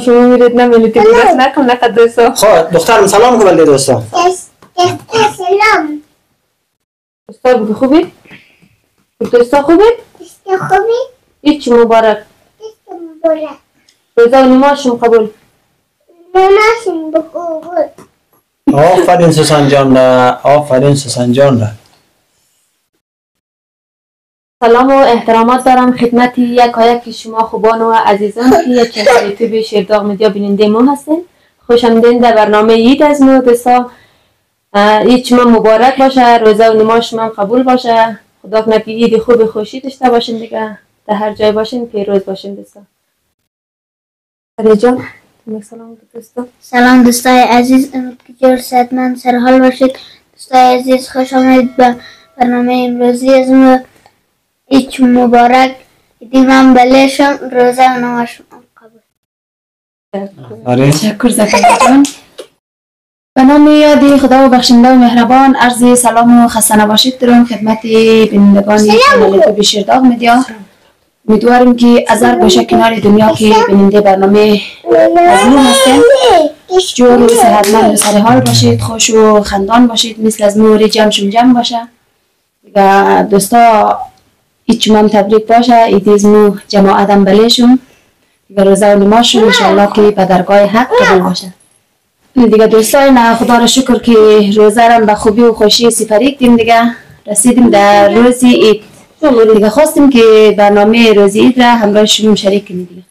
شما میرید نمیدید درست نکن نقد دوستا. خب دخترم سلام کن بلده دوستا. سلام. دوستا بگو خوبی؟ دوستا خوبی؟ دوستا خوبی؟ هیچ مبارک. مبارک. روزا و نمازشون قبول. نمازشون قبول. آفرین سوسن جان را. آفرین سوسن جان را. سلام و احترامات دارم خدمت یکایک شما خوبان و عزیزان که یک چنل یوتیوب شیرداغ مدیا بیننده ما هستین. خوش آمدین در برنامه عید از ما دوستا. عید شما مبارک باشه، روزه و نماز شما قبول باشه. خدا کنه که عید خوب خوشی داشته باشین دیگه. در هر جای باشین پیروز باشین دوستا. علی جان سلام دوستا. سلام دوستای عزیز، امید که جور صحتمند سرحال باشید. دوستای عزیز خوش آمدید به برنامه امروزی از ما. عید مبارک. عیدی من بلشم، روزه و نماز قبول. تشکر زکریا جان. به نام یادی خدا و بخشنده و مهربان عرض سلام و خسته نباشید دارم خدمت بینندگان کانال یوتیوب شیرداغ مدیا. امیدوارم که از هر گوشه کنار دنیا که بیننده برنامه از ما هستین جور و صحتمند و سرحال باشید، خوش و خندان باشید، مثل از نور جمع باشه. و دوستا عید شما تبریک باشه، عید از مو جماعت هم بلشون و روزه و نمازشون انشاءالله که به درگاه حق قبول باشه. دیگه دوستان خدا را شکر که روزه را به خوبی و خوشی سپری کردیم دیگه رسیدیم در روز عید. دیگه خواستیم که برنامه روز عید را همراه شما شریک کنیم دیگه.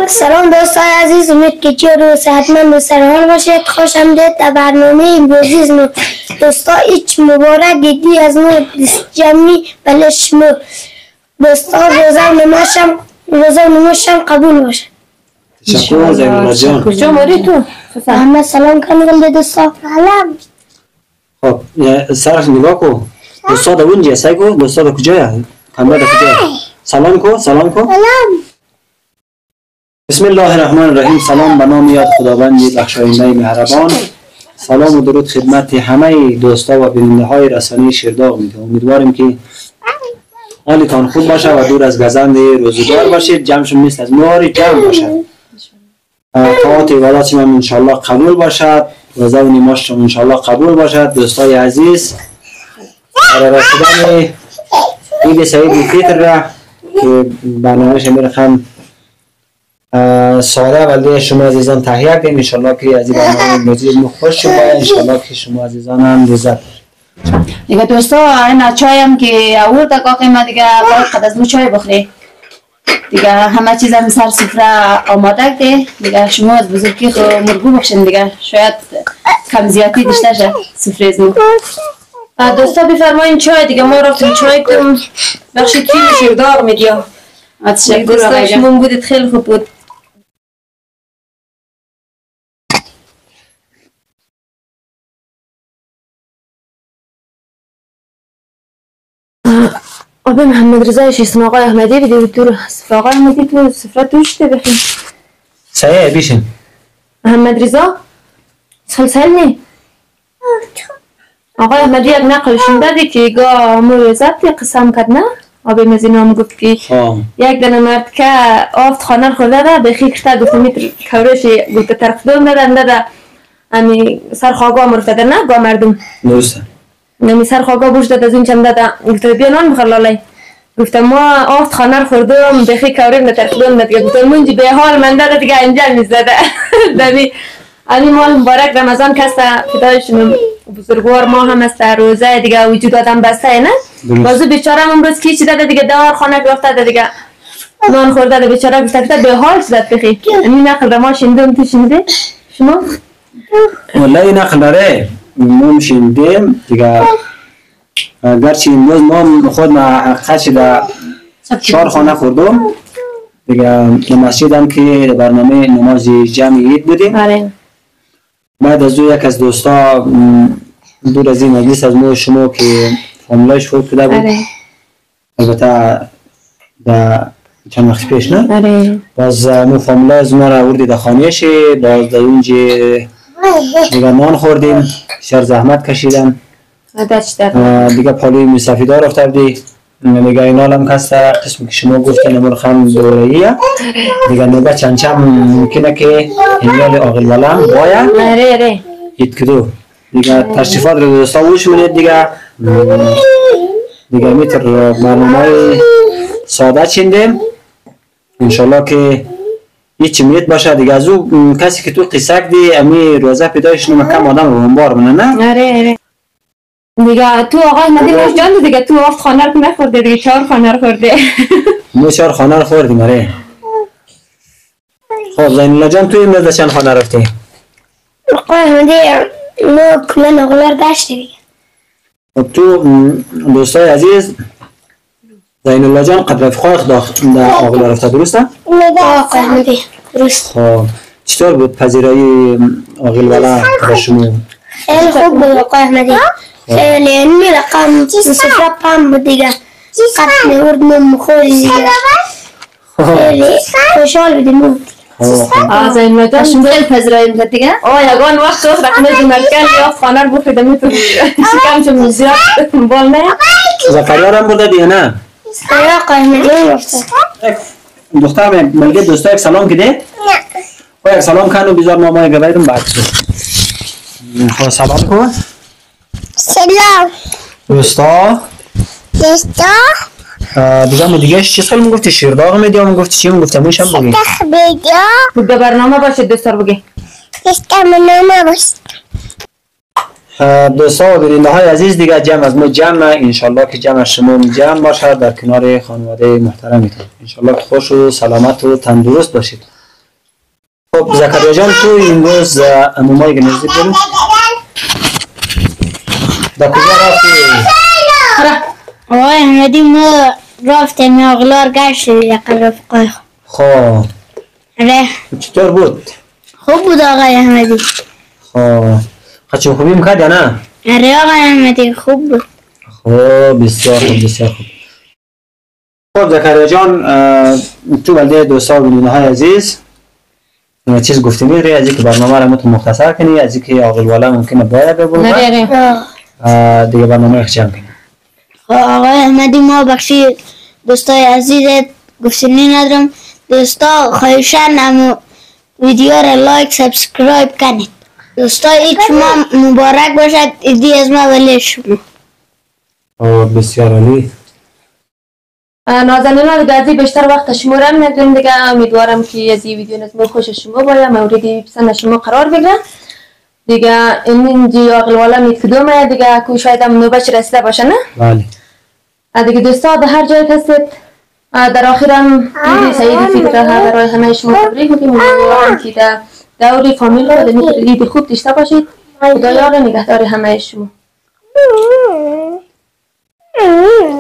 سلام دوستان عزیز، امید که جور و صحتمند و سرحال باشید. خوش آمدید در برنامه امروزی از ما. دوستا عید مبارک. عیدی از ما جمعی بلش ما. دوستا روزه و نمازشم قبول باشه. تشکر زیبا جان. کجا ماری تو؟ محمد سلام کنید دوستا. سلام. خب سرش نگاه کو. دوستا در اونجا سعی کو. دوستا در کجاست؟ کاملا در کجاست؟ سلام کو. سلام. بسم الله الرحمن الرحیم. سلام به نام یاد خداوند بخشاینده مهربان. سلام و درود خدمت همه دوستا و بیننده های رسانه شیرداغ میدم. امیدوارم که حالتان خوب باشه و دور از گزند روزگار باشید. جمعشون مثل از ماری جمع باشد. طاعات عبادات من انشاءالله قبول باشد. روزه و نمازشون انشاءالله قبول باشد. دوستای عزیز برای رسیدن عید سعید فطر را که برنامه‌اش میرخم ساده ولی شما عزیزان تهیه کنید. انشاءالله که از این برنامه امروزی خوش باشه. انشاءالله که شما عزیزان هم لذت دیگه دوستا این چای هم که آورد کاکای ما دیگه باید قد از مو چای بخوری دیگه. همه چیز هم سر سفره آماده ده دیگه. شما از بزرگی خود مرگو بخشین دیگه، شاید کم زیادی داشته شه سفره از مو. دوستا بفرمایین چای دیگه. ما رفتیم چای کم بخشی توی شیرداغ مدیا. تشکر آقای جان. شما بودید خیلی خوب بود. آبه محمد رضایش اسم آقای احمدی بیده تو صفر آقای احمدی تو صفره توشته بخیم سایه بیشن محمد رضا سلسل نی آقای احمدی یک نقلشون داده که گاه موی زبطی قسم کرد نه آبه مزین هم گفت که یک دنه مرد که آفت خانه خورده ده بخی کشته گفت میتر کورش گفت طرف دوم دادن داده امی سرخواگاه مرفته نه گاه مردم درسته نمی سرخواگاه بوش داده از این چند داده گفت بیا نان بخور لالای گفتم ما آفت خانه رو خوردم بخی کوریم به طرف دوم داده گفتم منجی به حال من داده دیگه انجل میزده دمی امی مال مبارک رمضان کسته فدایشون بزرگوار ما هم است روزه دیگه وجود آدم بسته نه بازو بیچاره امروز کی چی داده دیگه دار خانه گرفته داده دیگه نان خورده ده بیچاره گفته به حال شد بخی امی نقل ما شنیدم تو شنیده شما والله نقل داره ما شنیدیم دیگه گرچه امروز ما خود ما حقیقت شده 4 خانه خوردم دیگه مسجد هم که برنامه نماز جمع عید بودیم بعد از یک از دوستا دور از این مجلس از ما شما که فامیلایش فوت شده بود البته در چند وقت پیش نه؟ آره. باز مو فامیلا از ما را آوردی در خانه‌ش، باز در اونجا دیگه نان خوردیم، بسیار زحمت کشیدم. دیگه پالوی مسافیدار افتادی. دیگه اینا هم کس قسمی که شما گفتین امور خم دوره‌ایه. دیگه نوبت چند ممکنه که همیال عاقل ولم باید. آره. ایت کدو. دیگه تشریفات رو دوستا وش منید دیگه. دیگه میتر برنامه ساده چندیم. انشالله که هیچ میت باشه دیگه. از او کسی که تو قصه دی امی روزه پیدایش کم آدم رو انبار منه نه؟ آره. دیگه تو آقای احمدی نوش جان دیگه تو افت خانه رو نخورده دیگه 4 خانه رو خورده. ما 4 خانه رو خوردیم آره. خب زین الله جان تو این مدت چند خانه رفتی؟ آقای احمدی ما کلا اغلار گشتی دیگه. خب تو دوستای عزیز زین الله جان قبل رفقای در اغلار رفته درسته؟ آقای احمدی درست. خب چطور بود پذیرایی آقل ولا با شما؟ خیلی خوب بود آقای احمدی. خیلی علمی رقم سفره پام بود دیگه. قطع نوردم مخوری دیگه. خیلی خوشحال بودیم. زین الله جان خیلی پذیرایی بود دیگه. یگان وقت رو رقم جمرکن یا خانه رو بخیدم میتون شکم چون زیاد بال نه. زکریا رو هم برده دیگه نه؟ آقای احمدی رفته. دختر ملگه دوستا یک سلام کده؟ خب یک سلام کن و بیزار مامای گویدم بعد خب سلام کن. سلام. دوستا دیگه ما دیگه چیز خیلی میگفتی شیرداغ میدی یا میگفتی چی میگفتی موش هم بگی بود به برنامه باشه دوستار بگی برنامه باشه. دوستا و بیننده های عزیز دیگه جمع از ما جمع انشالله که جمع شما جمع باشه در کنار خانواده محترمتون انشالله که خوش و سلامت و تندرست باشید. خب زکریا جان تو این روز عمومای نزدیک بریم در کجا رفتی؟ آقای احمدی ما رفتیم اغلار گشتی دیگه قبل رفقای خب آره. چطور بود؟ خوب بود آقای احمدی. خب خچون خوبی میکرد یا نه؟ آره آقای احمدی خوب بود. خب بسیار خوب بسیار خوب. خب زکریا جان تو بلده دوستا و بیننده های عزیز چیز گفته میری از اینکه برنامه را تو مختصر کنی از اینکه عاقل والا ممکنه باید بگم دیگه برنامه خچم کنی. آقای احمدی ما بخشی دوستای عزیز گفتنی ندارم. دوستا خواهشان امو ویدیو را لایک سابسکرایب کنید. دوستا ایچ ما مبارک باشد ایدی از ما ولی شما. بسیار عالی. نازنینان دیگه ازی بیشتر وقت شما را نداریم دیگه. امیدوارم که از این ویدیو نظم خوش شما باید موردی پسند شما قرار بگیرم دیگه. اینجا عاقل والا میتکدومه دیگه که شاید هم نوبت رسیده باشه نه؟ بله دیگه دوستا به هر جای هستید در آخرم عید سعید فطر برای همه شما تبریک میگیم. امیدوارم که در دوری فامیل خود میتونید عید خوب داشته باشید. خدایا نگهدار همه شما.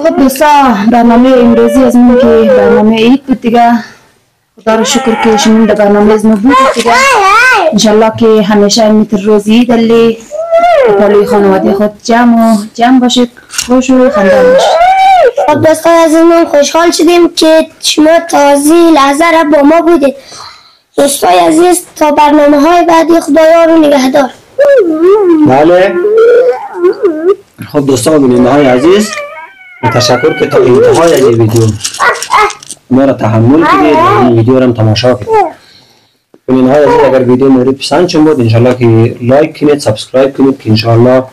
خب دوستا برنامه امروزی از من که برنامه عید بود دیگه. خدا رو شکر که شما در برنامه از ما بود دیگه. انشالله که همیشه میتر روزی دلی پالوی خانواده خود جمع باشید خوش و خندان باشید. خب دوستان عزیز من خوشحال شدیم که شما تازه لحظه را با ما بودید. دوستای عزیز تا برنامه های بعدی خدایا رو نگهدار. بله خب دوستان و بیننده های عزیز تشکر که تا انتهای از ویدیو ما را تحمل کنید و این ویدیو را هم تماشا کنید. بیننده های عزیز اگر ویدیو مورد پسند شما بود انشالله که لایک کنید سابسکرایب کنید که انشالله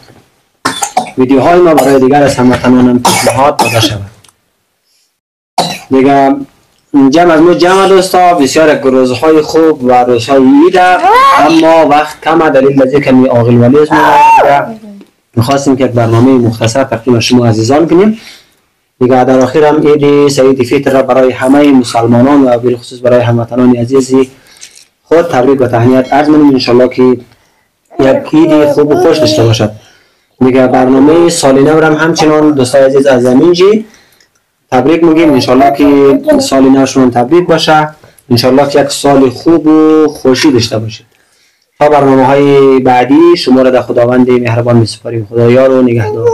ویدیوهای ما برای دیگر از هموطنانم پیشنهاد داده شود. دیگه جمع از ما جمع دوستا بسیار روزهای خوب و روزهای عید اما وقت کمه دلیل از اینکه می عاقل ولی از ما میخواستیم که یک برنامه مختصر تقدیم شما عزیزان کنیم. دیگه در آخر هم عید سعید فطر را برای همه مسلمانان و بالخصوص برای هموطنان عزیزی خود تبریک و تهنیت عرض می‌کنیم. ان شاءالله که یک عید خوب و خوش داشته باشد. دیگه برنامه سالینه رو هم همچنان دوستای عزیز از زمینجی تبریک میگیم. ان شاءالله که سالینه شون تبریک باشه. ان شاءالله که یک سال خوب و خوشی داشته باشید. تا برنامه‌های بعدی شما را در خداوند مهربان می‌سپاریم. خدایا رو نگهدار.